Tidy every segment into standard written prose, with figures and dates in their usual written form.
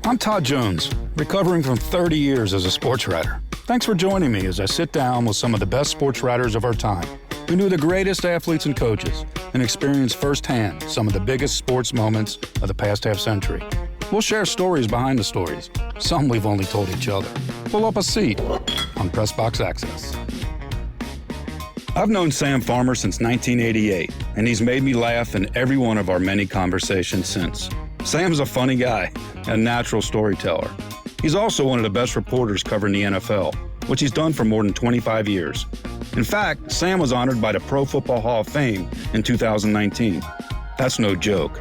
I'm Todd Jones, recovering from 30 years as a sports writer. Thanks for joining me as I sit down with some of the best sports writers of our time who knew the greatest athletes and coaches and experienced firsthand some of the biggest sports moments of the past half century. We'll share stories behind the stories, some we've only told each other. Pull up a seat on Press Box Access. I've known Sam Farmer since 1988, and he's made me laugh in every one of our many conversations since. Sam's a funny guy, a natural storyteller. He's also one of the best reporters covering the NFL, which he's done for more than 25 years. In fact, Sam was honored by the Pro Football Hall of Fame in 2019. That's no joke.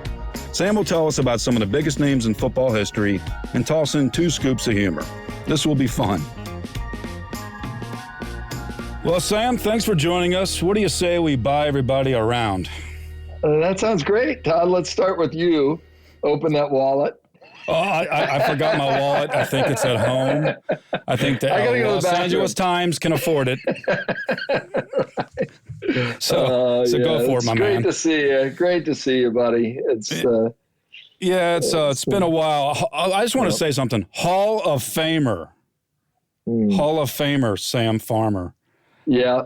Sam will tell us about some of the biggest names in football history and toss in 2 scoops of humor. This will be fun. Well, Sam, thanks for joining us. What do you say we buy everybody a round? That sounds great, Todd. Let's start with you. Open that wallet. Oh, I forgot my wallet. I think it's at home. I think the Los Angeles Times can afford it. Right. So go for it, my man. Great to see you. Great to see you, buddy. It's been a while. I just want to say something. Hall of Famer. Hall of Famer Sam Farmer. Yeah.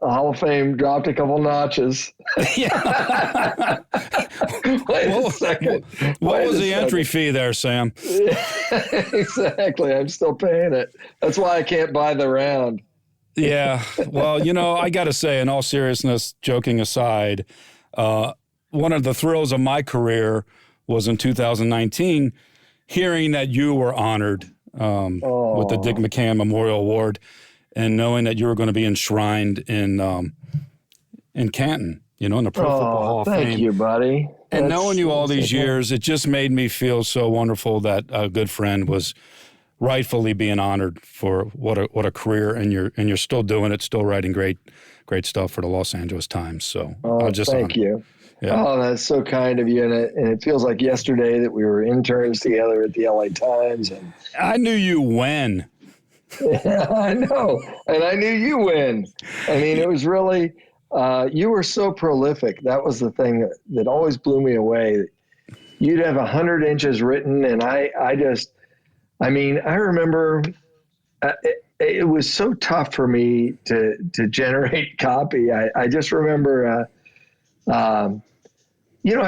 Hall of Fame dropped a couple notches. Yeah. Wait a second. What was the entry fee there, Sam? Exactly. I'm still paying it. That's why I can't buy the round. Yeah. Well, I got to say, in all seriousness, joking aside, one of the thrills of my career was in 2019, hearing that you were honored with the Dick McCann Memorial Award, and knowing that you were going to be enshrined in Canton, in the Pro Football Hall of Fame. Thank you, buddy. And knowing you all these years, it just made me feel so wonderful that a good friend was rightfully being honored for what a career, and you're still doing it, still writing great stuff for the Los Angeles Times. So thank you. Yeah. Oh, that's so kind of you, and it feels like yesterday that we were interns together at the LA Times. And I knew you when. Yeah, I know, and I knew you when. I mean, it was really you were so prolific. That was the thing that always blew me away. You'd have 100 inches written, and I remember it was so tough for me to generate copy. I just remember, I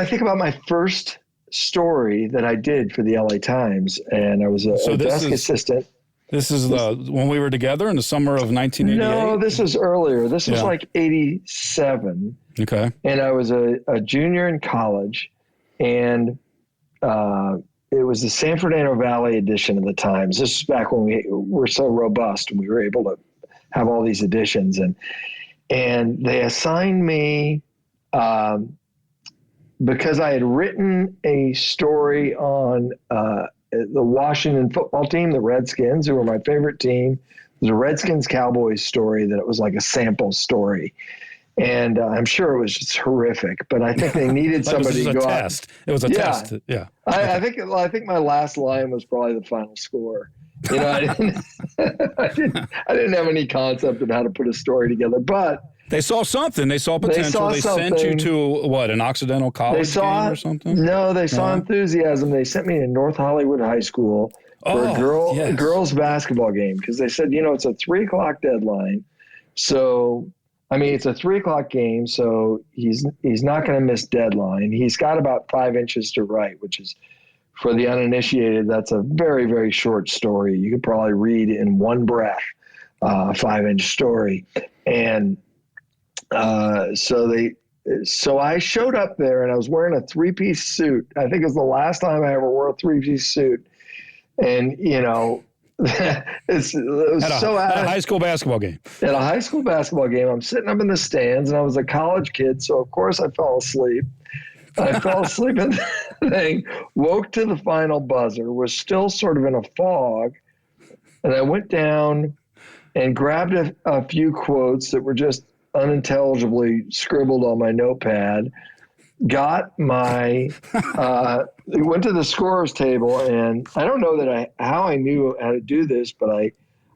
think about my first story that I did for the LA Times, and I was a desk assistant. This is when we were together in the summer of 1988? No, this is earlier. This was like 87. Okay. And I was a junior in college, and it was the San Fernando Valley edition of the Times. This is back when we were so robust and we were able to have all these editions. And they assigned me, because I had written a story on the Washington football team, the Redskins, who were my favorite team. It was a Redskins Cowboys story that it was like a sample story. And I'm sure it was just horrific, but I think they needed somebody to go out. It was a test. Yeah. I think my last line was probably the final score. I didn't have any concept of how to put a story together, but they saw something. They saw potential. They sent you to an Occidental college game or something? No, they saw enthusiasm. They sent me to North Hollywood High School for a girls basketball game, because they said, it's a 3:00 deadline. So, it's a 3:00 game, so he's not going to miss deadline. He's got about 5 inches to write, which is, for the uninitiated, that's a very, very short story. You could probably read in one breath a 5-inch story. And so I showed up there, and I was wearing a 3-piece suit. I think it was the last time I ever wore a 3-piece suit. And, it was at a high school basketball game. At a high school basketball game, I'm sitting up in the stands, and I was a college kid, so of course I fell asleep. I fell asleep in the thing, woke to the final buzzer, was still sort of in a fog, and I went down and grabbed a few quotes that were just unintelligibly scribbled on my notepad, got my went to the scorer's table, and I don't know how I knew how to do this, but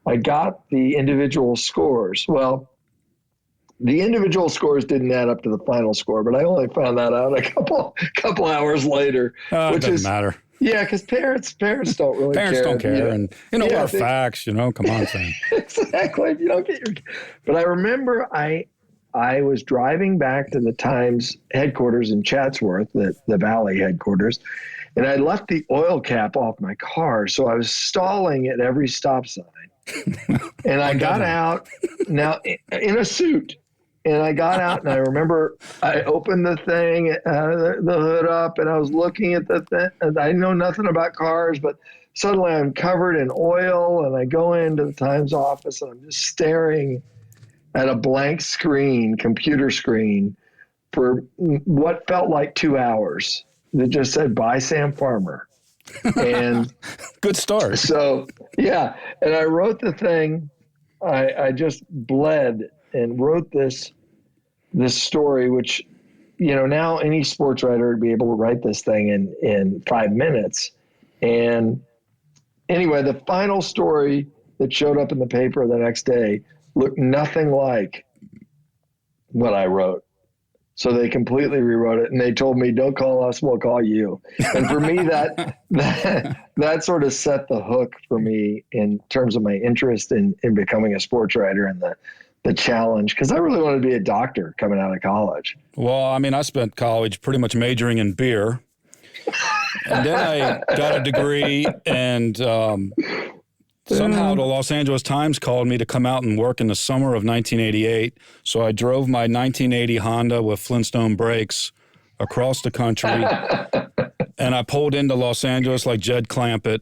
I got the individual scores. Well, the individual scores didn't add up to the final score, but I only found that out a couple hours later. It doesn't matter. Yeah, because parents don't really Parents care. don't care. And, what are facts, come on, Sam. Exactly. If you don't get your, but I remember I was driving back to the Times headquarters in Chatsworth, the Valley headquarters, and I left the oil cap off my car. So I was stalling at every stop sign. And I got out now in a suit. And I got out, and I remember I opened the thing, the hood up, and I was looking at the thing. And I know nothing about cars, but suddenly I'm covered in oil, and I go into the Times office, and I'm just staring at a blank screen, computer screen, for what felt like 2 hours. That just said, "By Sam Farmer." And good start. So, yeah. And I wrote the thing. I just bled and wrote this story, which, now any sports writer would be able to write this thing in 5 minutes. And anyway, the final story that showed up in the paper the next day looked nothing like what I wrote. So they completely rewrote it, and they told me, "Don't call us, we'll call you." And for me, that sort of set the hook for me in terms of my interest in becoming a sports writer and the challenge, because I really wanted to be a doctor coming out of college. Well, I spent college pretty much majoring in beer. And then I got a degree, and somehow the Los Angeles Times called me to come out and work in the summer of 1988. So I drove my 1980 Honda with Flintstone brakes across the country, and I pulled into Los Angeles like Jed Clampett,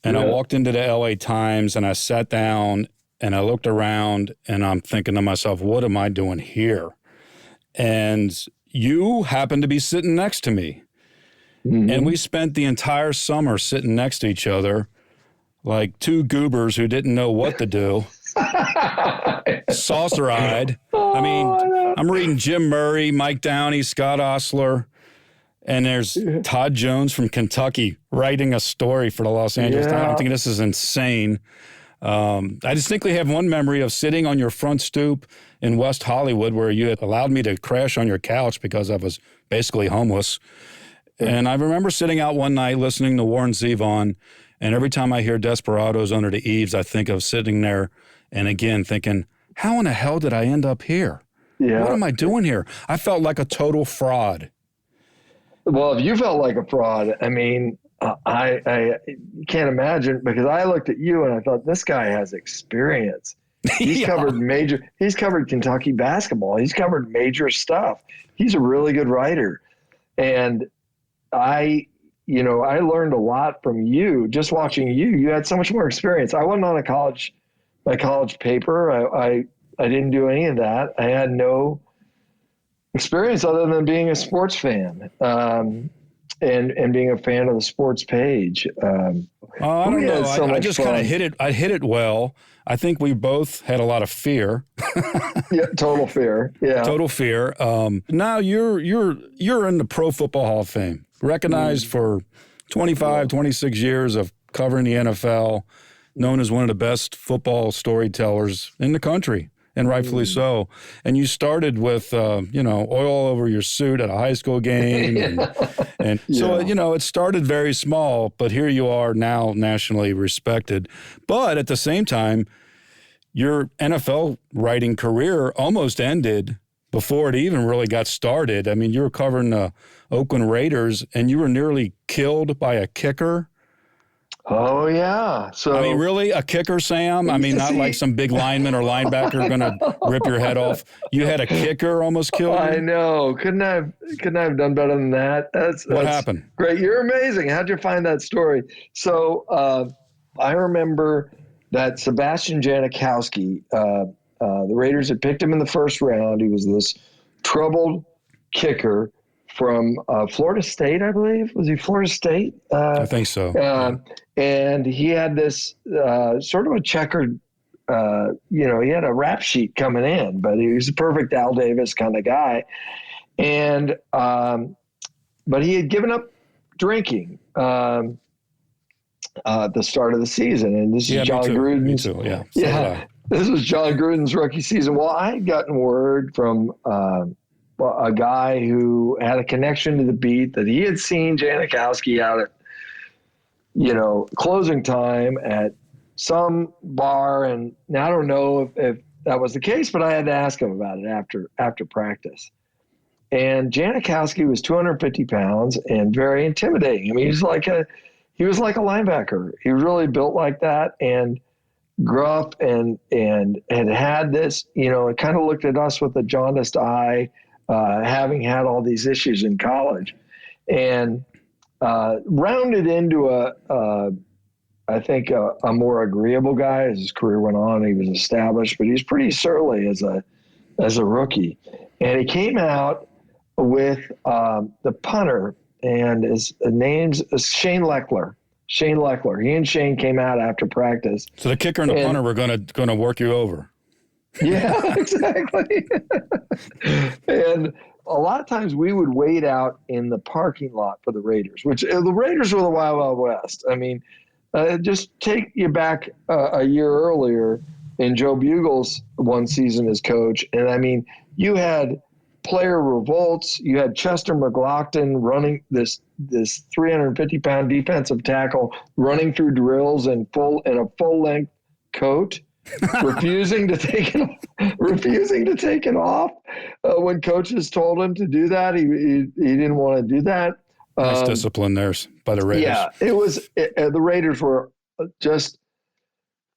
and I walked into the LA Times, and I sat down, and I looked around, and I'm thinking to myself, what am I doing here? And you happened to be sitting next to me. Mm-hmm. And we spent the entire summer sitting next to each other like two goobers who didn't know what to do. Saucer-eyed. I'm reading Jim Murray, Mike Downey, Scott Ostler, and there's Todd Jones from Kentucky writing a story for the Los Angeles Times. I'm thinking, this is insane. I distinctly have one memory of sitting on your front stoop in West Hollywood where you had allowed me to crash on your couch because I was basically homeless. And I remember sitting out one night listening to Warren Zevon, and every time I hear Desperados Under the Eaves, I think of sitting there and again thinking, how in the hell did I end up here? Yeah. What am I doing here? I felt like a total fraud. Well, if you felt like a fraud, I can't imagine, because I looked at you and I thought, this guy has experience. He's covered Kentucky basketball. He's covered major stuff. He's a really good writer. And I learned a lot from you just watching you. You had so much more experience. I wasn't on my college paper. I didn't do any of that. I had no experience other than being a sports fan. And being a fan of the sports page. I don't know. I just kind of hit it. I hit it well. I think we both had a lot of fear. Yeah, total fear. Yeah, total fear. Now you're in the Pro Football Hall of Fame, recognized for 25, 26 years of covering the NFL, known as one of the best football storytellers in the country. And rightfully so. And you started with, oil over your suit at a high school game. And so, it started very small, but here you are now nationally respected. But at the same time, your NFL writing career almost ended before it even really got started. You were covering the Oakland Raiders, and you were nearly killed by a kicker. Oh, yeah. So really? A kicker, Sam? Not like some big lineman or linebacker going to rip your head off. You had a kicker almost kill you? I know. Couldn't I have done better than that? What happened? Great. You're amazing. How'd you find that story? So I remember that Sebastian Janikowski, the Raiders had picked him in the first round. He was this troubled kicker from Florida State, I believe. Was he Florida State? I think so. And he had this sort of a checkered, he had a rap sheet coming in, but he was a perfect Al Davis kind of guy. And but he had given up drinking at the start of the season. And this is John Gruden's. Me too, yeah. So this was John Gruden's rookie season. Well, I had gotten word from a guy who had a connection to the beat that he had seen Janikowski out at closing time at some bar. And now I don't know if that was the case, but I had to ask him about it after practice. And Janikowski was 250 pounds and very intimidating. I mean, he was like a linebacker. He was really built like that and gruff and had this, it kind of looked at us with a jaundiced eye, having had all these issues in college, and rounded into I think a more agreeable guy as his career went on. He was established, but he was pretty surly as a rookie. And he came out with the punter, and his name's Shane Leckler. Shane Leckler. He and Shane came out after practice. So the kicker and the punter were going to work you over. Yeah, exactly. And a lot of times we would wait out in the parking lot for the Raiders, which the Raiders were the Wild Wild West. I mean, just take you back a year earlier in Joe Bugle's one season as coach. And I mean, you had player revolts. You had Chester McLaughlin running this 350-pound defensive tackle running through drills in a full-length coat, refusing to take it off when coaches told him to do that. He didn't want to do that. Nice discipline there by the Raiders. Yeah, the Raiders were just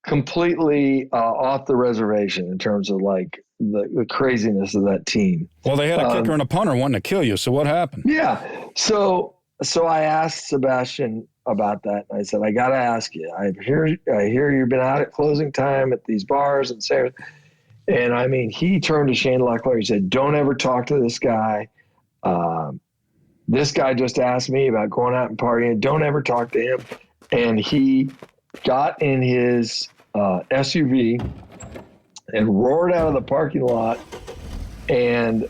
completely off the reservation in terms of like the craziness of that team. Well, they had a kicker and a punter wanting to kill you. So what happened? Yeah. So I asked Sebastian about that. I said, I got to ask you, I hear you've been out at closing time at these bars and Sarah. And I mean, he turned to Shane Leckler. He said, don't ever talk to this guy. This guy just asked me about going out and partying. Don't ever talk to him. And he got in his SUV and roared out of the parking lot and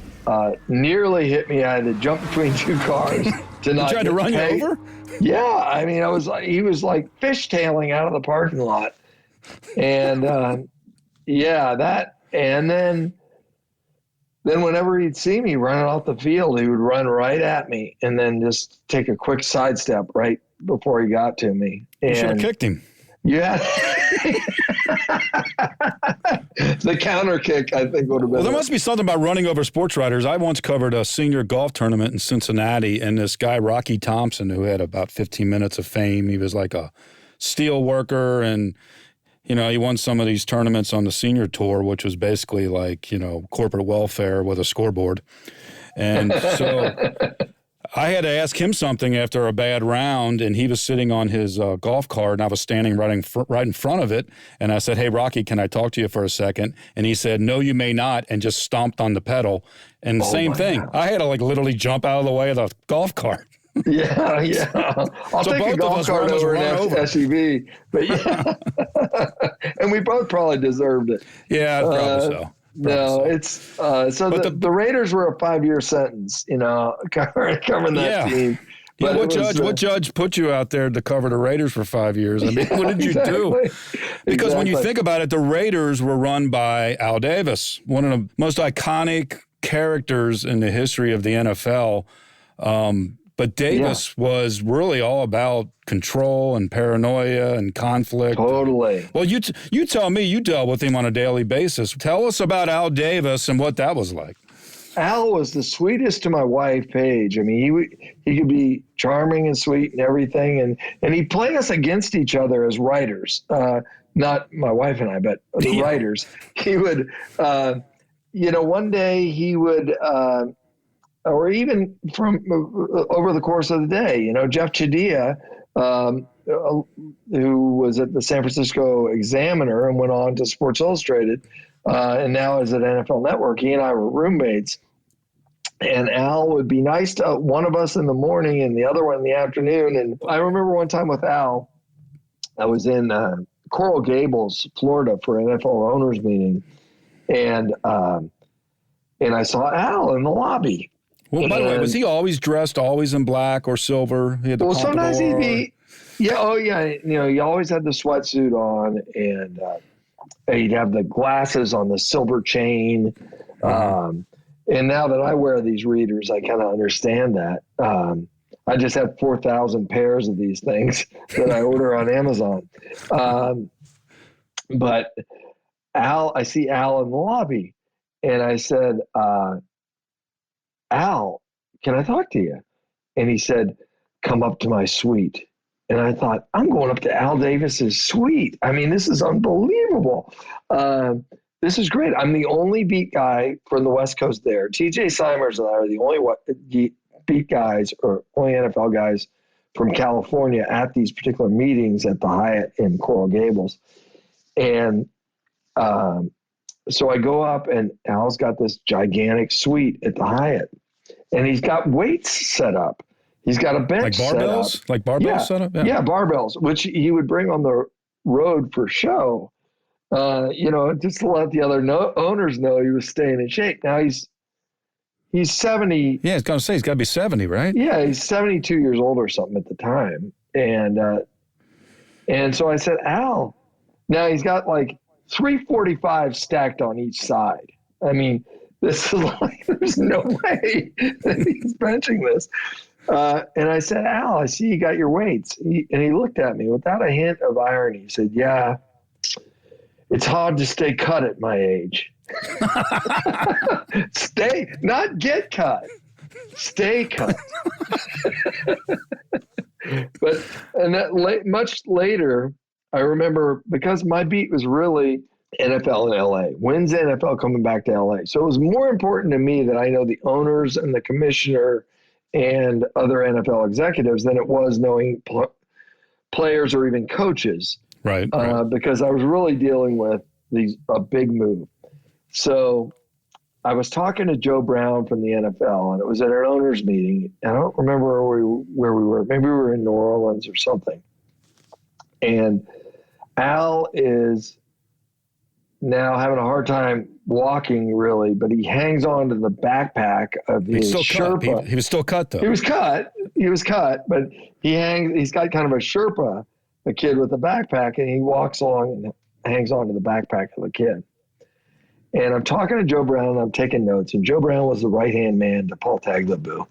nearly hit me. I had to jump between two cars to not. He tried to run you over? Yeah, I mean, he was like fishtailing out of the parking lot, and and then whenever he'd see me running off the field, he would run right at me and then just take a quick sidestep right before he got to me. You should have kicked him. Yeah. The counter kick, I think, would have been. Well, there must be something about running over sports writers. I once covered a senior golf tournament in Cincinnati, and this guy, Rocky Thompson, who had about 15 minutes of fame, he was like a steel worker, and, he won some of these tournaments on the senior tour, which was basically like, corporate welfare with a scoreboard. And so I had to ask him something after a bad round, and he was sitting on his golf cart, and I was standing right in front of it. And I said, hey, Rocky, can I talk to you for a second? And he said, no, you may not, and just stomped on the pedal. And same thing. God. I had to literally jump out of the way of the golf cart. Yeah. I'll take a golf cart over an SUV. But yeah. And we both probably deserved it. Yeah, probably so. No, it's so the Raiders were a 5-year sentence, covering that team. But what judge put you out there to cover the Raiders for 5 years? I mean, what did you do? Because when you think about it, the Raiders were run by Al Davis, one of the most iconic characters in the history of the NFL. But Davis was really all about control and paranoia and conflict. Totally. Well, you tell me, you dealt with him on a daily basis. Tell us about Al Davis and what that was like. Al was the sweetest to my wife, Paige. I mean, he could be charming and sweet and everything. And he'd play us against each other as writers. Not my wife and I, but the writers. He would, one day he would, or even from over the course of the day, Jeff Chadilla, who was at the San Francisco Examiner and went on to Sports Illustrated, and now is at NFL Network. He and I were roommates, and Al would be nice to one of us in the morning and the other one in the afternoon. And I remember one time with Al, I was in Coral Gables, Florida, for an NFL owners meeting, and I saw Al in the lobby. Well, by the way, was he always dressed always in black or silver? He had the sometimes he'd be, he always had the sweatsuit on, and he'd have the glasses on the silver chain. And now that I wear these readers, I kind of understand that. I just have 4,000 pairs of these things that I order on Amazon. But I see Al in the lobby, and I said, Al, can I talk to you? And he said, come up to my suite. And I thought, I'm going up to Al Davis's suite. I mean, this is unbelievable. This is great. I'm the only beat guy from the West Coast there. TJ Simers and I are the only beat guys, or only NFL guys from California at these particular meetings at the Hyatt in Coral Gables. And so I go up, and Al's got this gigantic suite at the Hyatt, and he's got weights set up. He's got a bench like barbells, set up. Yeah, barbells, which he would bring on the road for show. Just to let the other owners know he was staying in shape. Now he's 70. Yeah, I was going to say he's got to be 70, right? Yeah, he's 72 years old or something at the time. And so I said, Al, now he's got like 345 stacked on each side. I mean, this is like, there's no way that he's benching this. And I said, Al, I see you got your weights. And he looked at me without a hint of irony. He said, yeah, it's hard to stay cut at my age. Not get cut, stay cut. Much later, I remember, because my beat was really NFL in LA. When's the NFL coming back to LA? So it was more important to me that I know the owners and the commissioner and other NFL executives than it was knowing players or even coaches. Right. Because I was really dealing with a big move. So I was talking to Joe Brown from the NFL, and it was at an owners meeting. And I don't remember where we were. Maybe we were in New Orleans or something. And Al is now having a hard time walking, really, but he hangs on to the backpack of his Sherpa. He was still cut, though. He was cut, but he's got kind of a Sherpa, a kid with a backpack, and he walks along and hangs on to the backpack of the kid. And I'm talking to Joe Brown, and I'm taking notes. And Joe Brown was the right-hand man to Paul Tagliabue.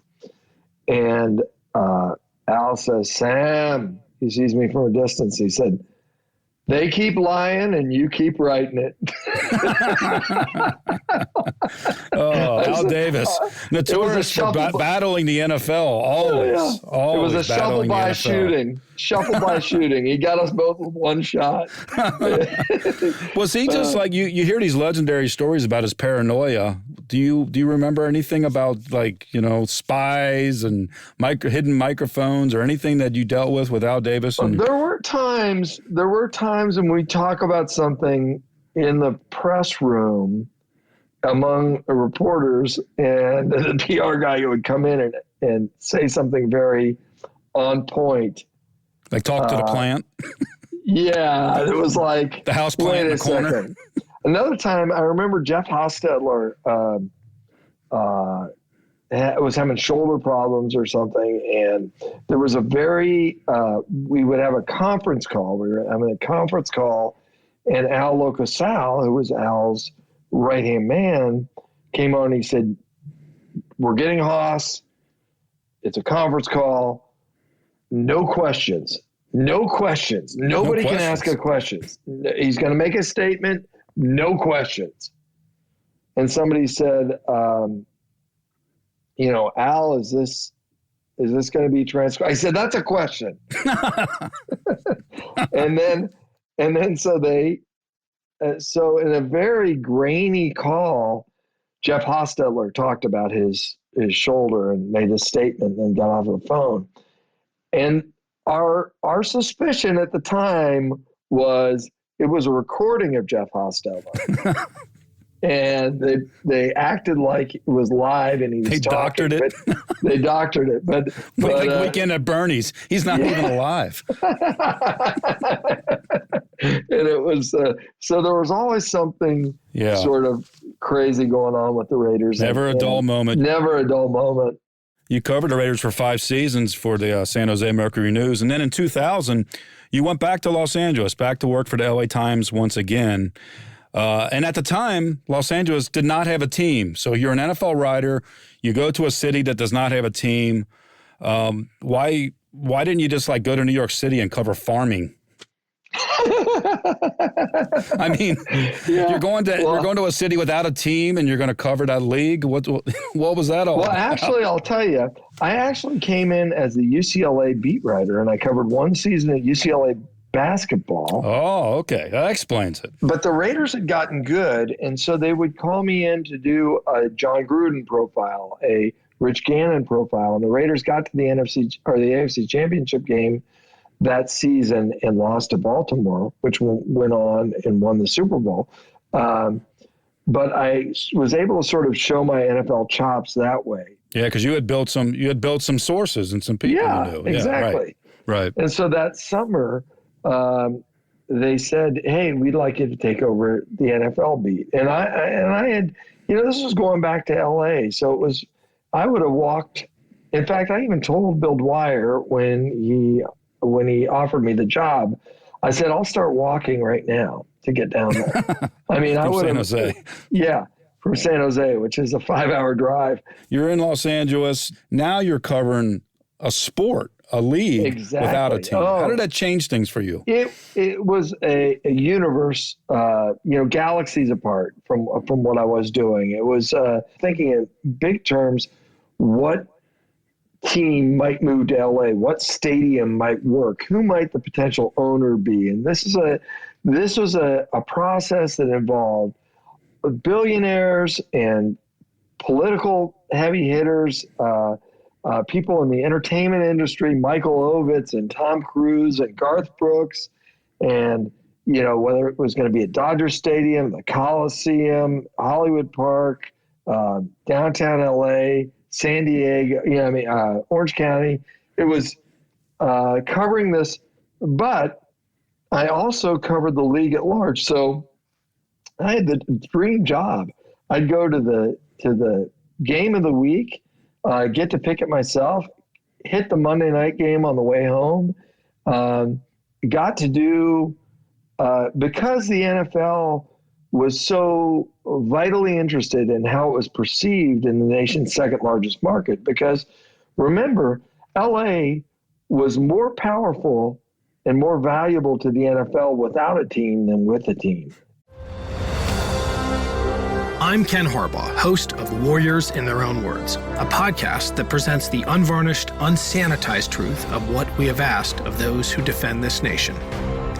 And Al says, Sam, he sees me from a distance. He said, they keep lying and you keep writing it. Al Davis, notorious for battling the NFL. Always. It was a shuffle by shooting. He got us both with one shot. Was he just like you hear these legendary stories about his paranoia? Do you remember anything about, like, spies and hidden microphones or anything that you dealt with Al Davis? There were times when we talk about something in the press room among reporters, and the PR guy would come in and say something very on point. Like talk to the plant? Yeah, it was like the house plant in the corner. Second. Another time, I remember Jeff Hostetler was having shoulder problems or something, and there was we would have a conference call. We were having a conference call, and Al Locosal, who was Al's right-hand man, came on and he said, we're getting Haas. It's a conference call. No questions. Nobody can ask a question. He's going to make a statement. No questions. And somebody said, Al, is this going to be transcribed? I said, that's a question. and then so in a very grainy call, Jeff Hostetler talked about his shoulder and made a statement and then got off the phone. And our suspicion at the time was it was a recording of Jeff Hostetler. And they acted like it was live, and he was doctored it. They doctored it, but like Weekend at Bernie's, he's not even alive. And it was so there was always something sort of crazy going on with the Raiders. Never a dull moment. Never a dull moment. You covered the Raiders for 5 seasons for the San Jose Mercury News, and then in 2000, you went back to Los Angeles, back to work for the LA Times once again. And at the time, Los Angeles did not have a team. So you're an NFL writer. You go to a city that does not have a team. Why didn't you just like go to New York City and cover farming? I mean, you're going to a city without a team, and you're going to cover that league. What was that all? Well, about? Actually, I'll tell you. I actually came in as the UCLA beat writer, and I covered one season at UCLA basketball. Oh, okay, that explains it. But the Raiders had gotten good, and so they would call me in to do a John Gruden profile, a Rich Gannon profile, and the Raiders got to the NFC or the AFC Championship game that season and lost to Baltimore, which went on and won the Super Bowl. But I was able to sort of show my NFL chops that way. Yeah, because you had built some sources and some people you knew. Exactly. Yeah, right. And so that summer, they said, "Hey, we'd like you to take over the NFL beat." And I had, this was going back to LA, so I would have walked. In fact, I even told Bill Dwyer when he offered me the job, I said, "I'll start walking right now to get down there." I mean, I would have. San Jose. Yeah, from San Jose, which is a 5-hour drive. You're in Los Angeles. Now you're covering a sport, a league without a team. How did that change things for you? It was a universe, galaxies apart from what I was doing. It was thinking in big terms, what team might move to LA, what stadium might work, who might the potential owner be. And this was a process that involved billionaires and political heavy hitters, people in the entertainment industry, Michael Ovitz and Tom Cruise and Garth Brooks, and whether it was going to be at Dodger Stadium, the Coliseum, Hollywood Park, downtown LA, San Diego, Orange County. It was covering this, but I also covered the league at large. So I had the dream job. I'd go to the game of the week, get to pick it myself, hit the Monday night game on the way home. Got to do, because the NFL was so vitally interested in how it was perceived in the nation's second largest market. Because remember, LA was more powerful and more valuable to the NFL without a team than with a team. I'm Ken Harbaugh, host of Warriors in Their Own Words, a podcast that presents the unvarnished, unsanitized truth of what we have asked of those who defend this nation.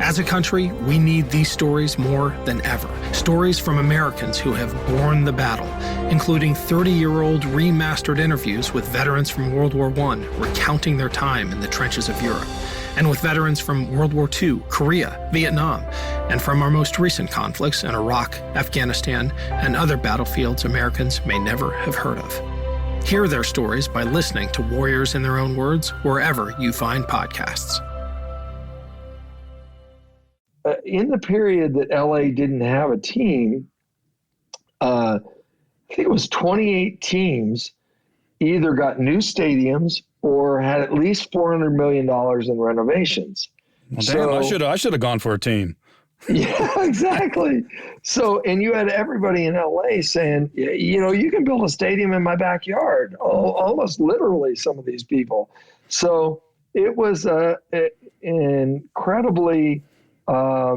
As a country, we need these stories more than ever. Stories from Americans who have borne the battle, including 30-year-old remastered interviews with veterans from World War I recounting their time in the trenches of Europe, and with veterans from World War II, Korea, Vietnam, and from our most recent conflicts in Iraq, Afghanistan, and other battlefields Americans may never have heard of. Hear their stories by listening to Warriors in Their Own Words wherever you find podcasts. In the period that LA didn't have a team, I think it was 28 teams either got new stadiums or had at least $400 million in renovations. Well, damn, I should have gone for a team. Yeah, exactly. So, and you had everybody in LA saying, you can build a stadium in my backyard. Almost literally, some of these people. So it was an incredibly, I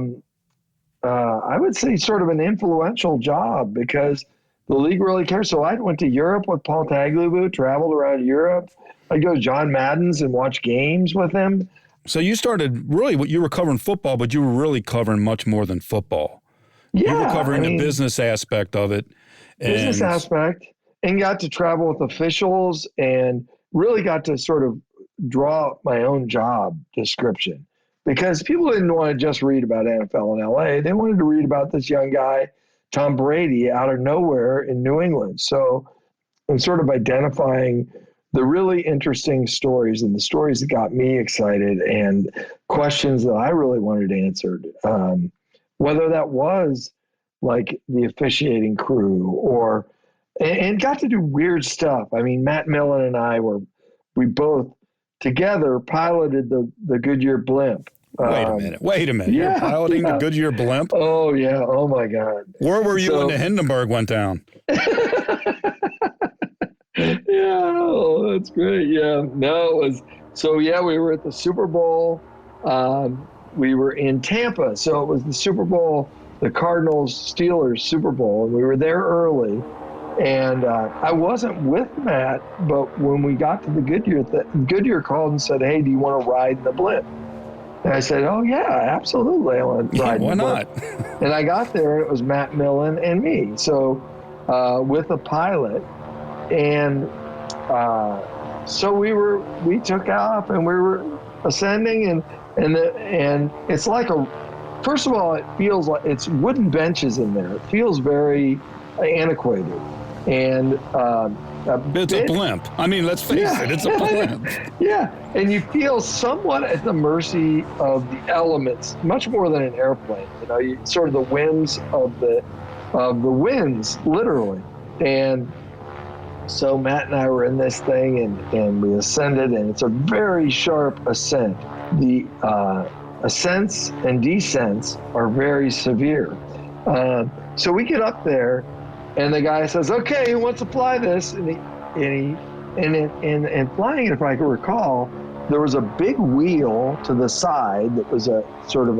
would say, sort of an influential job because the league really cares. So I went to Europe with Paul Tagliabue, traveled around Europe. I'd go to John Madden's and watch games with him. So you started you were covering football, but you were really covering much more than football. Yeah, you were covering the business aspect of it. And got to travel with officials and really got to sort of draw up my own job description because people didn't want to just read about NFL in LA. They wanted to read about this young guy, Tom Brady, out of nowhere in New England. So I'm sort of identifying the really interesting stories and the stories that got me excited and questions that I really wanted answered, whether that was like the officiating crew and got to do weird stuff. I mean, Matt Millen and I we both together piloted the Goodyear Blimp. Wait a minute. Yeah, You're piloting the Goodyear Blimp? Oh, yeah. Oh, my God. Where were you when the Hindenburg went down? Yeah, oh, that's great. Yeah, no, it was so. Yeah, we were at the Super Bowl. We were in Tampa, so it was the Super Bowl, the Cardinals Steelers Super Bowl, and we were there early. And I wasn't with Matt, but when we got to the Goodyear called and said, "Hey, do you want to ride in the Blimp?" And I said, "Oh yeah, absolutely, I want to ride." Why in the not? Blimp. And I got there, and it was Matt Millen and me, so with a pilot. And so we took off and we were ascending and it's like first of all, it feels like it's wooden benches in there. It feels very antiquated. And it's a blimp. I mean, let's face it, it's a blimp. Yeah. And you feel somewhat at the mercy of the elements, much more than an airplane. You sort of the whims of the winds, literally. And so Matt and I were in this thing, and we ascended, and it's a very sharp ascent. The ascents and descents are very severe. So we get up there, and the guy says, "Okay, who wants to fly this?" And flying it, if I can recall, there was a big wheel to the side that was a sort of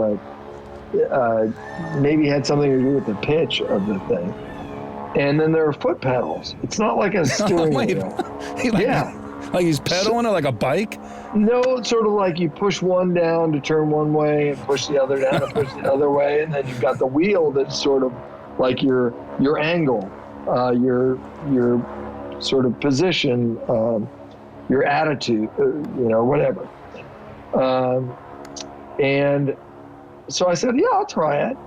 maybe had something to do with the pitch of the thing. And then there are foot pedals. It's not like a steering wheel. Like he's pedaling it like a bike? No, it's sort of like you push one down to turn one way and push the other down to push the other way. And then you've got the wheel that's sort of like your angle, your sort of position, your attitude, whatever. And so I said, yeah, I'll try it.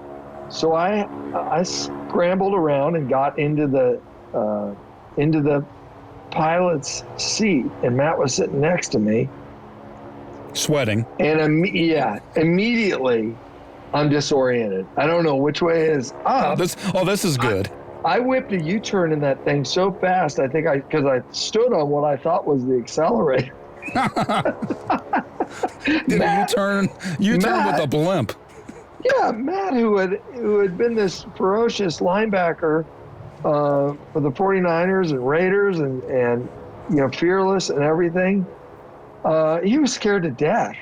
So I scrambled around and got into the pilot's seat, and Matt was sitting next to me, sweating. And immediately I'm disoriented. I don't know which way is up. This is good. I whipped a U-turn in that thing so fast. I think because I stood on what I thought was the accelerator. U-turn with a blimp. Yeah, Matt, who had been this ferocious linebacker for the 49ers and Raiders and fearless and everything, he was scared to death.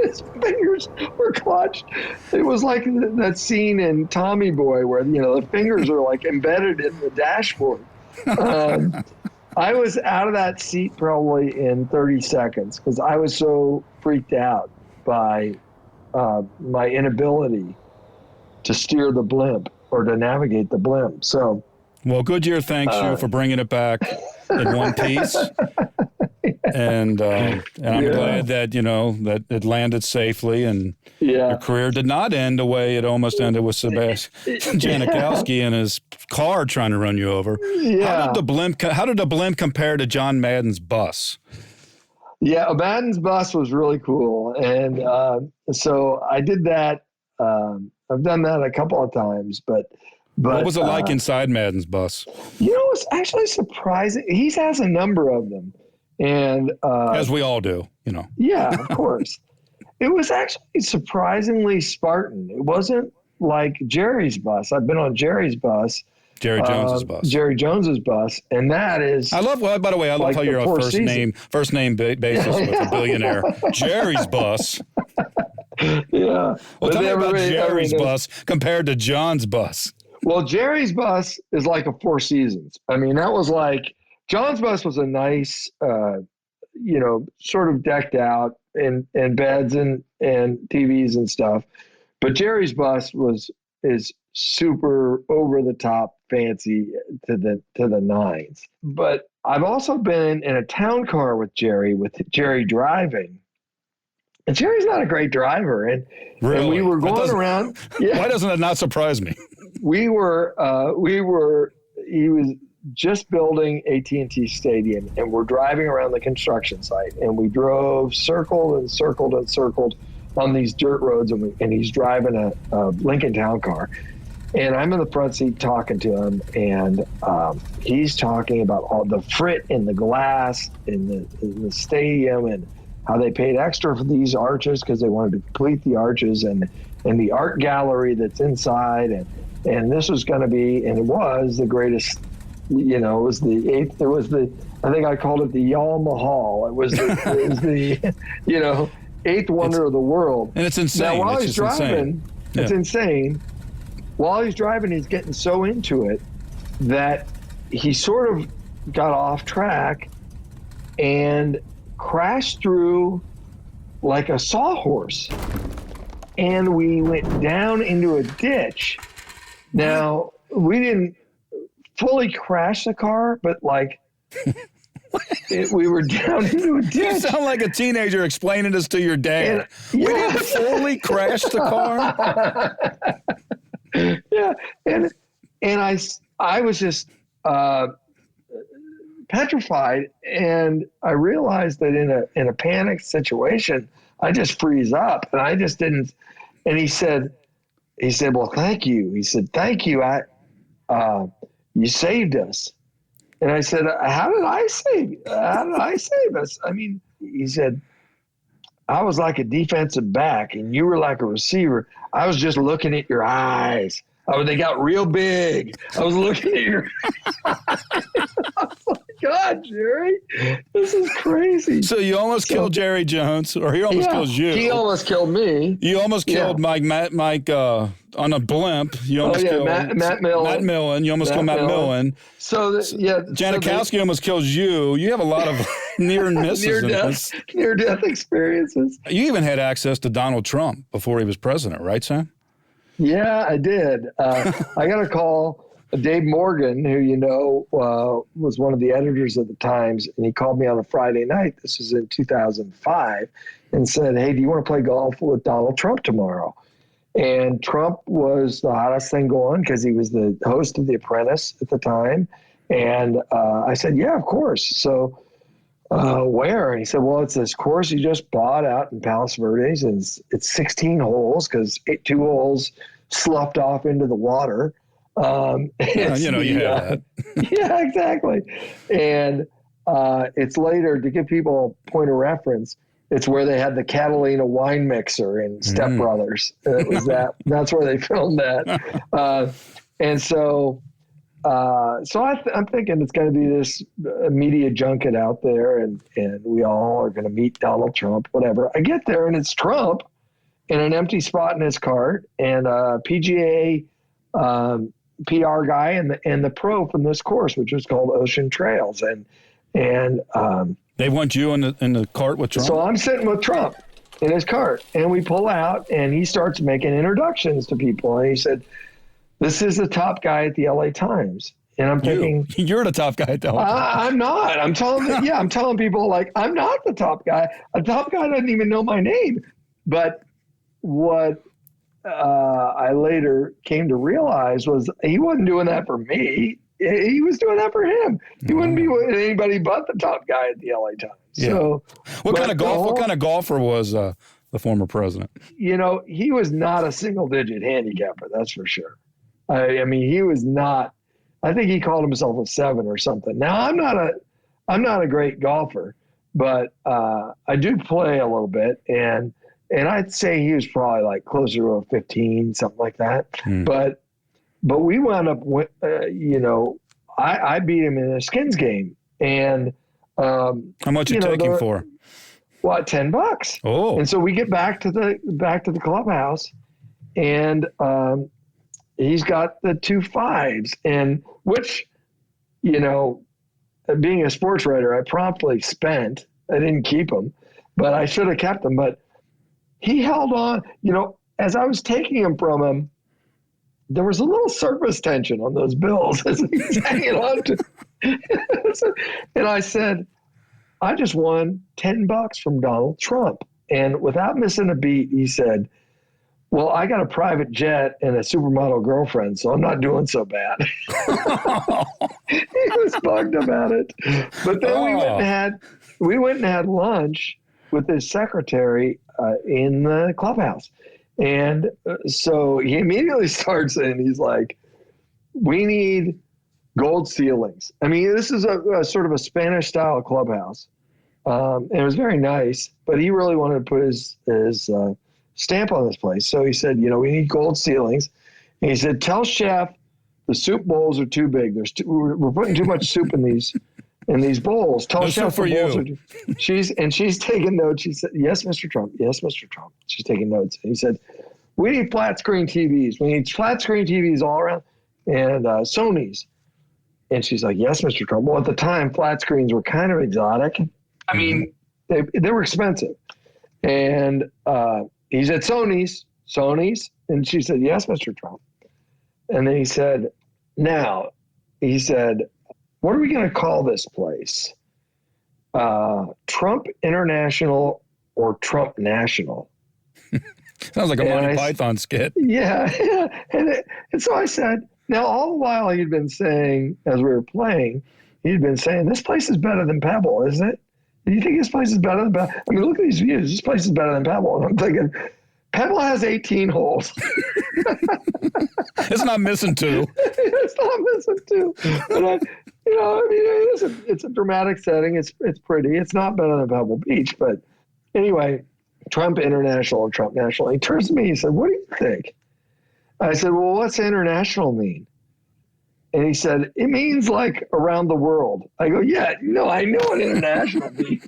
His fingers were clutched. It was like that scene in Tommy Boy where the fingers are like embedded in the dashboard. I was out of that seat probably in 30 seconds because I was so freaked out by my inability to steer the blimp or to navigate the blimp. So, well, Goodyear thanks you for bringing it back in one piece, and I'm glad that that it landed safely, and your career did not end the way it almost ended with Sebastian Janikowski and his car trying to run you over. Yeah. How did the blimp compare to John Madden's bus? Yeah, Madden's bus was really cool. And so I did that. I've done that a couple of times, but what was it like inside Madden's bus? It's actually surprising. He has a number of them. And as we all do, Yeah, of course. It was actually surprisingly Spartan. It wasn't like Jerry's bus. I've been on Jerry's bus. Jerry Jones's bus. Jerry Jones's bus, and that is. By the way, I love how you're a first name basis with a billionaire. Jerry's bus. Yeah. Well, tell me about Jerry's bus compared to John's bus. Well, Jerry's bus is like a Four Seasons. I mean, that was like John's bus was a nice, sort of decked out and beds and TVs and stuff, but Jerry's bus is super over the top fancy to the nines. But I've also been in a town car with Jerry driving. And Jerry's not a great driver. And we were going around. Yeah. Why doesn't it not surprise me? He was just building AT&T Stadium, and we're driving around the construction site, and we drove circled and circled and circled on these dirt roads, and he's driving a Lincoln Town Car. And I'm in the front seat talking to him, and he's talking about all the frit in the glass in the stadium and how they paid extra for these arches because they wanted to complete the arches and the art gallery that's inside. And this was going to be, and it was, the greatest you know, it was the eighth. It was the, I think I called it the Yal Mahal. It was the you know, eighth wonder of the world. And it's insane. Now, while it's he's driving, it's insane. While he's driving, he's getting so into it that he sort of got off track and crashed through like a sawhorse. And we went down into a ditch. Now, we didn't fully crash the car, but like we were down into a ditch. You sound like a teenager explaining this to your dad. We didn't fully crash the car. Yeah, and I was just petrified, and I realized that in a panic situation, I just freeze up, and I just didn't. And he said, well, thank you. He said, thank you. You saved us. And I said, how did I save us? I mean, he said, I was like a defensive back and you were like a receiver. I was just looking at your eyes. They got real big. I was looking at your eyes. I was like, God, Jerry, this is crazy. So you almost killed Jerry Jones, or he almost kills you. He almost killed me. You almost killed Mike on a blimp. You almost killed Matt Millen. Matt Millen. You almost killed Matt Millen. Janikowski almost kills you. You have a lot of near misses. Near death experiences. You even had access to Donald Trump before he was president, right, Sam? Yeah, I did. I got a call. Dave Morgan, who you know was one of the editors of the Times, and he called me on a Friday night. This was in 2005, and said, "Hey, do you want to play golf with Donald Trump tomorrow?" And Trump was the hottest thing going because he was the host of The Apprentice at the time. And I said, "Yeah, of course." So where? And he said, "Well, it's this course you just bought out in Palos Verdes, and it's 16 holes because 2 holes sloughed off into the water." You have that. Yeah, exactly. And it's later, to give people a point of reference, it's where they had the Catalina wine mixer in Step Brothers. It was that's where they filmed that. And so I'm thinking it's going to be this media junket out there, and we all are going to meet Donald Trump, whatever. I get there, and it's Trump in an empty spot in his cart, and PGA PR guy and the pro from this course, which was called Ocean Trails, and they want you in the cart with Trump. So I'm sitting with Trump in his cart, and we pull out, and he starts making introductions to people, and he said, "This is the top guy at the LA Times." And I'm thinking, you're the top guy at the LA Times. I'm not. I'm telling people, like, I'm not the top guy. A top guy doesn't even know my name. But what I later came to realize was he wasn't doing that for me. He was doing that for him. He wouldn't be with anybody but the top guy at the LA Times. Yeah. So, what kind of golfer was the former president? You know, he was not a single-digit handicapper. That's for sure. I mean, he was not. I think he called himself a 7 or something. Now, I'm not a great golfer, but I do play a little bit, and I'd say he was probably like closer to a 15, something like that. But we wound up, I beat him in a skins game, and how much you take him for? What, $10? Oh, and so we get back to the clubhouse, and he's got the 2 5s, and which, being a sports writer, I promptly spent. I didn't keep them, but I should have kept them. But he held on, as I was taking them from him, there was a little surface tension on those bills as he was hanging on to. And I said, I just won $10 from Donald Trump. And without missing a beat, he said, well, I got a private jet and a supermodel girlfriend, so I'm not doing so bad. He was bugged about it. But then we went and had lunch with his secretary in the clubhouse. And so he immediately starts and he's like, we need gold ceilings. I mean, this is a sort of a Spanish style clubhouse. And it was very nice, but he really wanted to put his stamp on this place. So he said, we need gold ceilings. And he said, tell Chef the soup bowls are too big. We're putting too much soup in these bowls. Tell No chef soup for you. She's taking notes. She said, "Yes, Mr. Trump. Yes, Mr. Trump." She's taking notes. And he said, "We need flat screen TVs. We need flat screen TVs all around, and Sony's." And she's like, "Yes, Mr. Trump." Well, at the time, flat screens were kind of exotic. I mean, they were expensive. And he said, Sony's. And she said, "Yes, Mr. Trump." And then he said, "Now," he said, "what are we going to call this place? Trump International or Trump National?" Sounds like a Monty Python skit. Yeah. And so I said, now all the while he'd been saying, as we were playing, he'd been saying, "This place is better than Pebble, isn't it? Do you think this place is better than Pebble? I mean, look at these views. This place is better than Pebble." And I'm thinking, Pebble has 18 holes. It's not missing two. It's not missing two. But it's a dramatic setting. It's pretty. It's not better than Pebble Beach. But anyway, Trump International or Trump National. He turns to me. He said, "What do you think?" I said, "Well, what's international mean?" And he said, "It means like around the world." I go, "Yeah, no, I know what international means."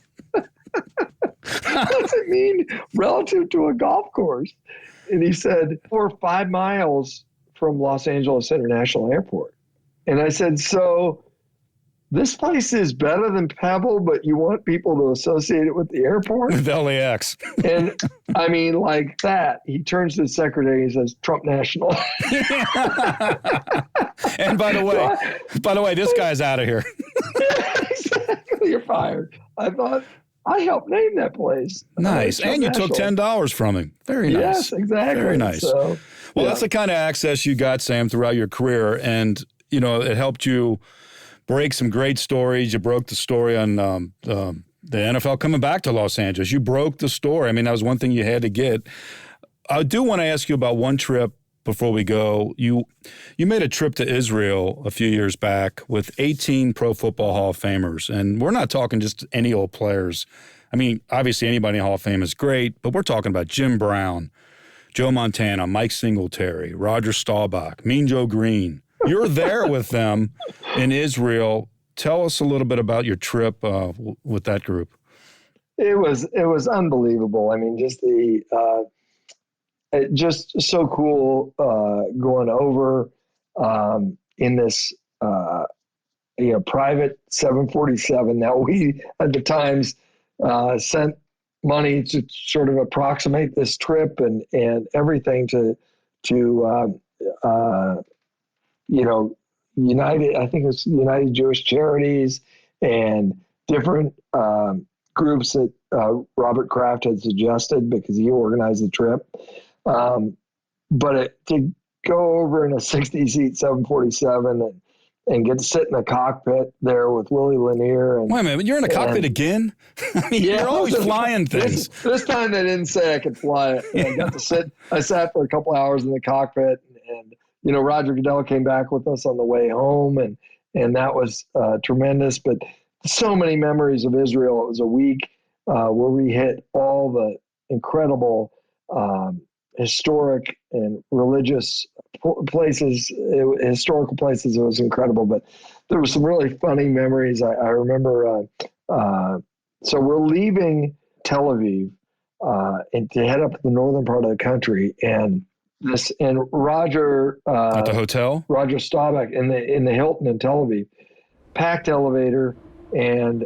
What's it mean relative to a golf course? And he said, "We're 5 miles from Los Angeles International Airport." And I said, "So this place is better than Pebble, but you want people to associate it with the airport?" With LAX. And I mean, like that. He turns to the secretary and says, "Trump National." And by the way, this guy's out of here. Yeah, exactly. You're fired. I thought, I helped name that place. Nice. And you took $10 from him. Very nice. Yes, exactly. Very nice. So, well, that's the kind of access you got, Sam, throughout your career. And, it helped you break some great stories. You broke the story on the NFL coming back to Los Angeles. You broke the story. I mean, that was one thing you had to get. I do want to ask you about one trip before we go. You made a trip to Israel a few years back with 18 Pro Football Hall of Famers. And we're not talking just any old players. I mean, obviously anybody in the Hall of Fame is great, but we're talking about Jim Brown, Joe Montana, Mike Singletary, Roger Staubach, Mean Joe Green. You're there with them in Israel. Tell us a little bit about your trip with that group. It was unbelievable. I mean, just so cool going over in this private 747 that we at the times sent money to sort of approximate this trip and everything to United, I think it was United Jewish Charities and different groups that Robert Kraft had suggested because he organized the trip. But to go over in a 60-seat 747 and get to sit in the cockpit there with Willie Lanier. Wait a minute, you're in a cockpit again? I mean, you're always flying things. This time they didn't say I could fly it. And I got to sit. I sat for a couple hours in the cockpit, and Roger Goodell came back with us on the way home, and that was tremendous. But so many memories of Israel. It was a week where we hit all the incredible historic and religious places, historical places. It was incredible, but there were some really funny memories. I remember, so we're leaving Tel Aviv and to head up to the northern part of the country, and Roger at the hotel, Roger Staubach in the Hilton in Tel Aviv, packed elevator, and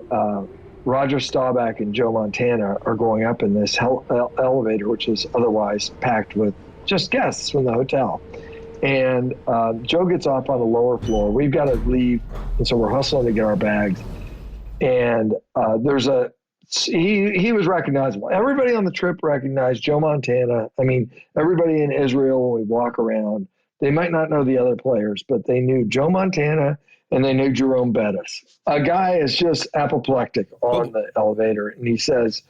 Roger Staubach and Joe Montana are going up in this elevator, which is otherwise packed with just guests from the hotel. And Joe gets off on the lower floor. We've got to leave, and so we're hustling to get our bags. And he was recognizable. Everybody on the trip recognized Joe Montana. I mean, everybody in Israel, when we walk around, they might not know the other players, but they knew Joe Montana and they knew Jerome Bettis. A guy is just apoplectic on the elevator, and he says,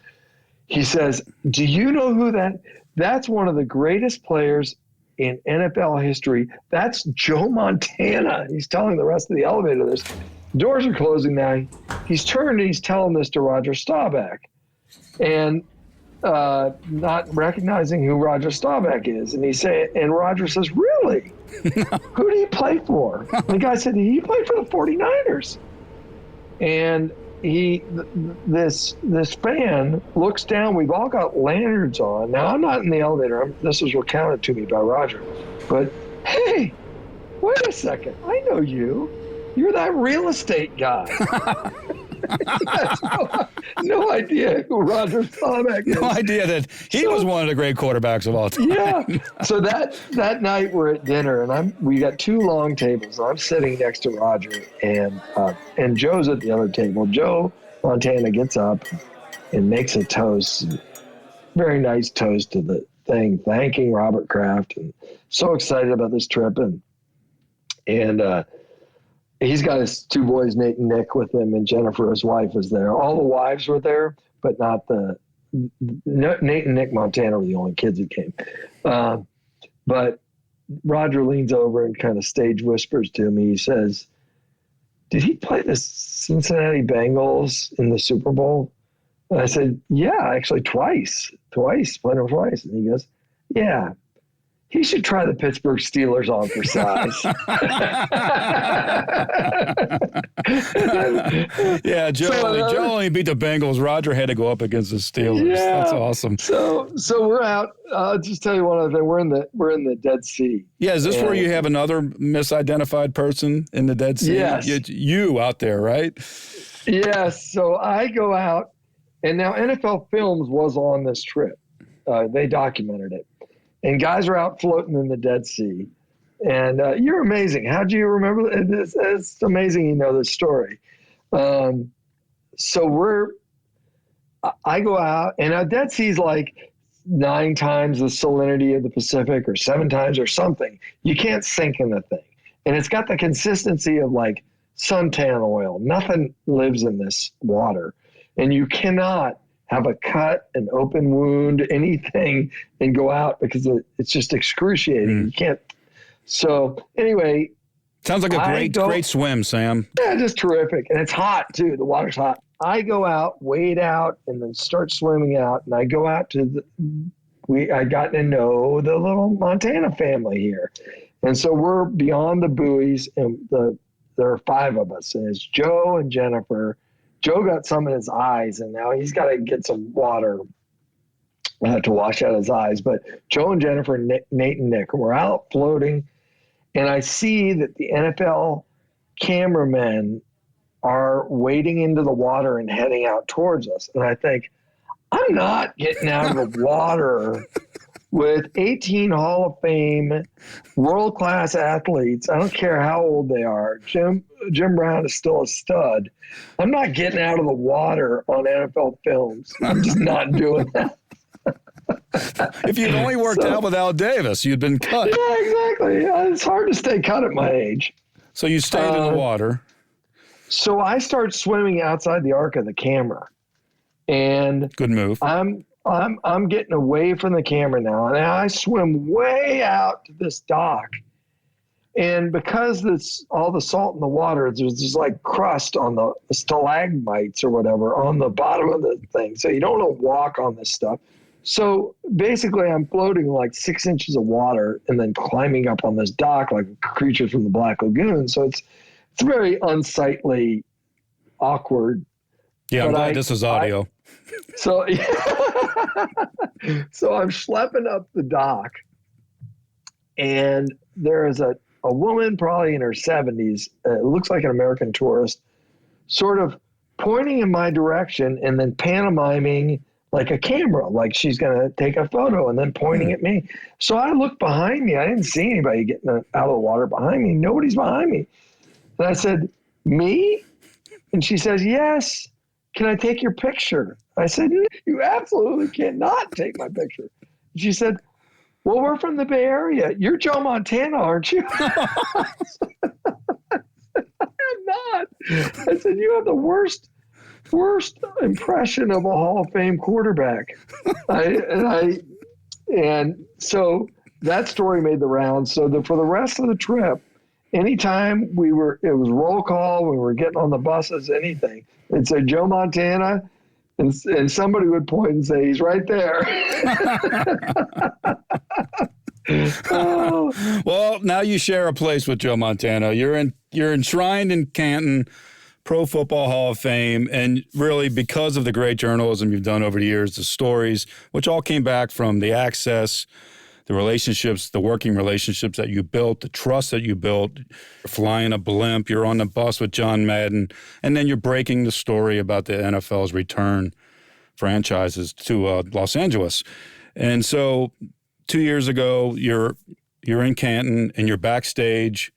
"Do you know who that's one of the greatest players in NFL history. That's Joe Montana." He's telling the rest of the elevator this. Doors are closing now. He's turned and he's telling this to Roger Staubach, and not recognizing who Roger Staubach is. And Roger says, "Really?" Who do you play for? The guy said, he played for the 49ers. And this fan looks down. We've all got lanterns on. Now, I'm not in the elevator. This was recounted to me by Roger. But, hey, wait a second. I know you. You're that real estate guy. No idea who Roger Staubach is. No idea that he was one of the great quarterbacks of all time. Yeah. So that night we're at dinner, and we got two long tables. I'm sitting next to Roger, and Joe's at the other table. Joe Montana gets up and makes a toast, very nice toast to the thing, thanking Robert Kraft, and so excited about this trip, and he's got his two boys, Nate and Nick, with him, and Jennifer, his wife, was there. All the wives were there, but not Nate and Nick Montana were the only kids that came. But Roger leans over and kind of stage whispers to me. He says, "Did he play the Cincinnati Bengals in the Super Bowl?" And I said, "Yeah, actually twice, played him twice." And he goes, "Yeah. He should try the Pittsburgh Steelers on for size." Yeah, Joe only beat the Bengals. Roger had to go up against the Steelers. Yeah. That's awesome. So we're out. I'll just tell you one other thing. We're in the Dead Sea. Yeah, is this where you have another misidentified person in the Dead Sea? Yes. You out there, right? Yes. So I go out, and now NFL Films was on this trip. They documented it. And guys are out floating in the Dead Sea. And you're amazing. How do you remember this? It's amazing you know this story. So I go out, and a Dead Sea is like 9 times the salinity of the Pacific, or 7 times or something. You can't sink in the thing. And it's got the consistency of like suntan oil. Nothing lives in this water. And you cannot have a cut, an open wound, anything, and go out because it's just excruciating. You can't. So anyway. Sounds like a great swim, Sam. Yeah, just terrific. And it's hot too. The water's hot. I go out, wade out, and then start swimming out. And I go out to I got to know the little Montana family here. And so we're beyond the buoys, and there are 5 of us. And it's Joe and Jennifer. Joe got some in his eyes, and now he's got to get some water to wash out his eyes. But Joe and Jennifer, Nate and Nick, we're out floating, and I see that the NFL cameramen are wading into the water and heading out towards us. And I think, I'm not getting out of the water with 18 Hall of Fame world-class athletes. I don't care how old they are. Jim Brown is still a stud. I'm not getting out of the water on NFL Films. I'm just not doing that. If you'd only worked out with Al Davis, you'd been cut. Yeah, exactly. It's hard to stay cut at my age. So you stayed in the water. So I start swimming outside the arc of the camera. And good move. I'm getting away from the camera now, and I swim way out to this dock. And because all the salt in the water, there's just like crust on the stalagmites or whatever on the bottom of the thing. So you don't want to walk on this stuff. So basically I'm floating like 6 inches of water and then climbing up on this dock like a creature from the Black Lagoon. So it's very unsightly, awkward. Yeah, I'm glad this is audio. So I'm schlepping up the dock, and there is a woman probably in her 70s, it looks like an American tourist, sort of pointing in my direction and then pantomiming like a camera, like she's going to take a photo and then pointing at me. So I look behind me. I didn't see anybody getting out of the water behind me. Nobody's behind me. And I said, "Me?" And she says, "Yes. Can I take your picture?" I said, "You absolutely cannot take my picture." She said, "Well, we're from the Bay Area. You're Joe Montana, aren't you?" I'm not. I said, "You have the worst impression of a Hall of Fame quarterback." And so that story made the rounds. So for the rest of the trip, anytime it was roll call, we were getting on the buses, anything, it'd say Joe Montana, and somebody would point and say, "He's right there." Well, now you share a place with Joe Montana. You're enshrined in Canton Pro Football Hall of Fame, and really because of the great journalism you've done over the years, the stories, which all came back from the access, the relationships, the working relationships that you built, the trust that you built. You're flying a blimp, you're on the bus with John Madden, and then you're breaking the story about the NFL's return franchises to Los Angeles. And so 2 years ago, you're in Canton, and you're backstage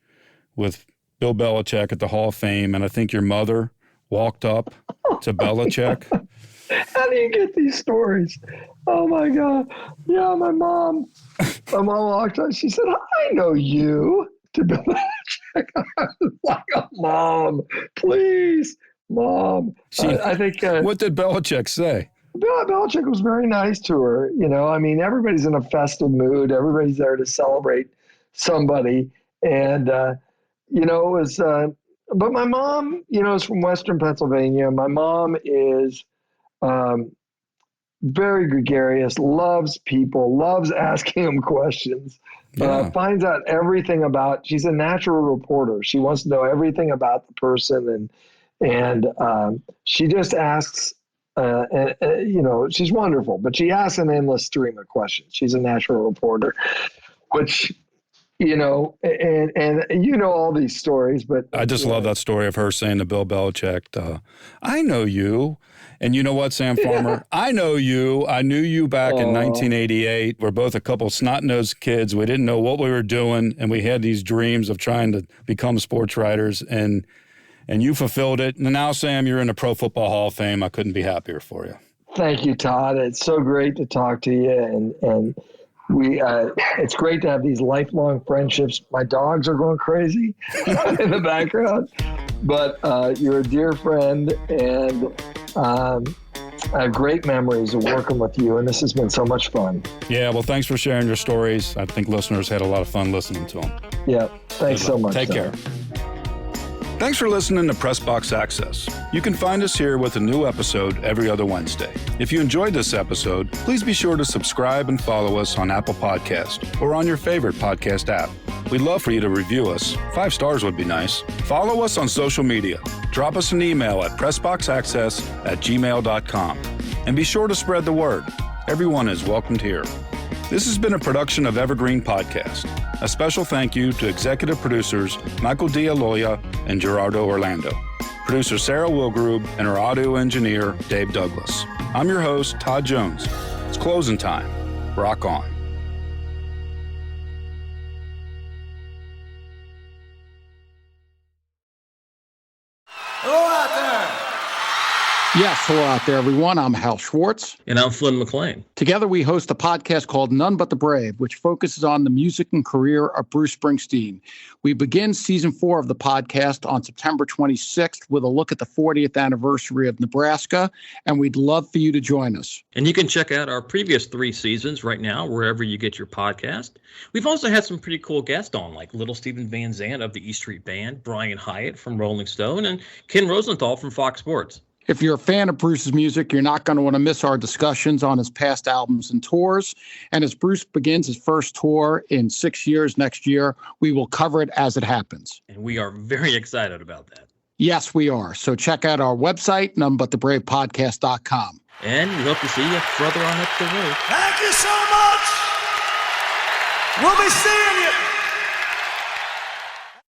with Bill Belichick at the Hall of Fame, and I think your mother walked up to Belichick. How do you get these stories? Oh, my God. Yeah, my mom walked up. She said, I know you, to Bill Belichick. I was like, oh, Mom, please, Mom. I think. What did Belichick say? Belichick was very nice to her. You know, I mean, everybody's in a festive mood. Everybody's there to celebrate somebody. And, you know, it was, but my mom, you know, is from Western Pennsylvania. My mom is very gregarious, loves people, loves asking them questions, finds out everything about, she's a natural reporter. She wants to know everything about the person. And she just asks, you know, she's wonderful, but she asks an endless stream of questions. She's a natural reporter, which, you know, and you know all these stories, but I just love that story of her saying to Bill Belichick, I know you. And you know what, Sam Farmer? Yeah. I know you. I knew you back in 1988. We're both a couple snot-nosed kids. We didn't know what we were doing, and we had these dreams of trying to become sports writers, and you fulfilled it. And now, Sam, you're in the Pro Football Hall of Fame. I couldn't be happier for you. Thank you, Todd. It's so great to talk to you, and we it's great to have these lifelong friendships. My dogs are going crazy in the background, but you're a dear friend, and I have great memories of working with you, and this has been so much fun. Yeah, well, thanks for sharing your stories. I think listeners had a lot of fun listening to them. Yeah, thanks so much. Take care. Thanks for listening to Press Box Access. You can find us here with a new episode every other Wednesday. If you enjoyed this episode, please be sure to subscribe and follow us on Apple Podcast or on your favorite podcast app. We'd love for you to review us. 5 stars would be nice. Follow us on social media. Drop us an email at pressboxaccess@gmail.com. And be sure to spread the word. Everyone is welcomed here. This has been a production of Evergreen Podcast. A special thank you to executive producers Michael D'Aloia and Gerardo Orlando, producer Sarah Wilgrube, and our audio engineer Dave Douglas. I'm your host, Todd Jones. It's closing time. Rock on. Hello out there. Yes, hello out there, everyone. I'm Hal Schwartz. And I'm Flynn McLean. Together, we host a podcast called None But the Brave, which focuses on the music and career of Bruce Springsteen. We begin season 4 of the podcast on September 26th with a look at the 40th anniversary of Nebraska, and we'd love for you to join us. And you can check out our previous 3 seasons right now, wherever you get your podcast. We've also had some pretty cool guests on, like Little Steven Van Zandt of the E Street Band, Brian Hyatt from Rolling Stone, and Ken Rosenthal from Fox Sports. If you're a fan of Bruce's music, you're not going to want to miss our discussions on his past albums and tours. And as Bruce begins his first tour in 6 years next year, we will cover it as it happens. And we are very excited about that. Yes, we are. So check out our website, nonebutthebravepodcast.com. And we hope to see you further on up the road. Thank you so much. We'll be seeing you.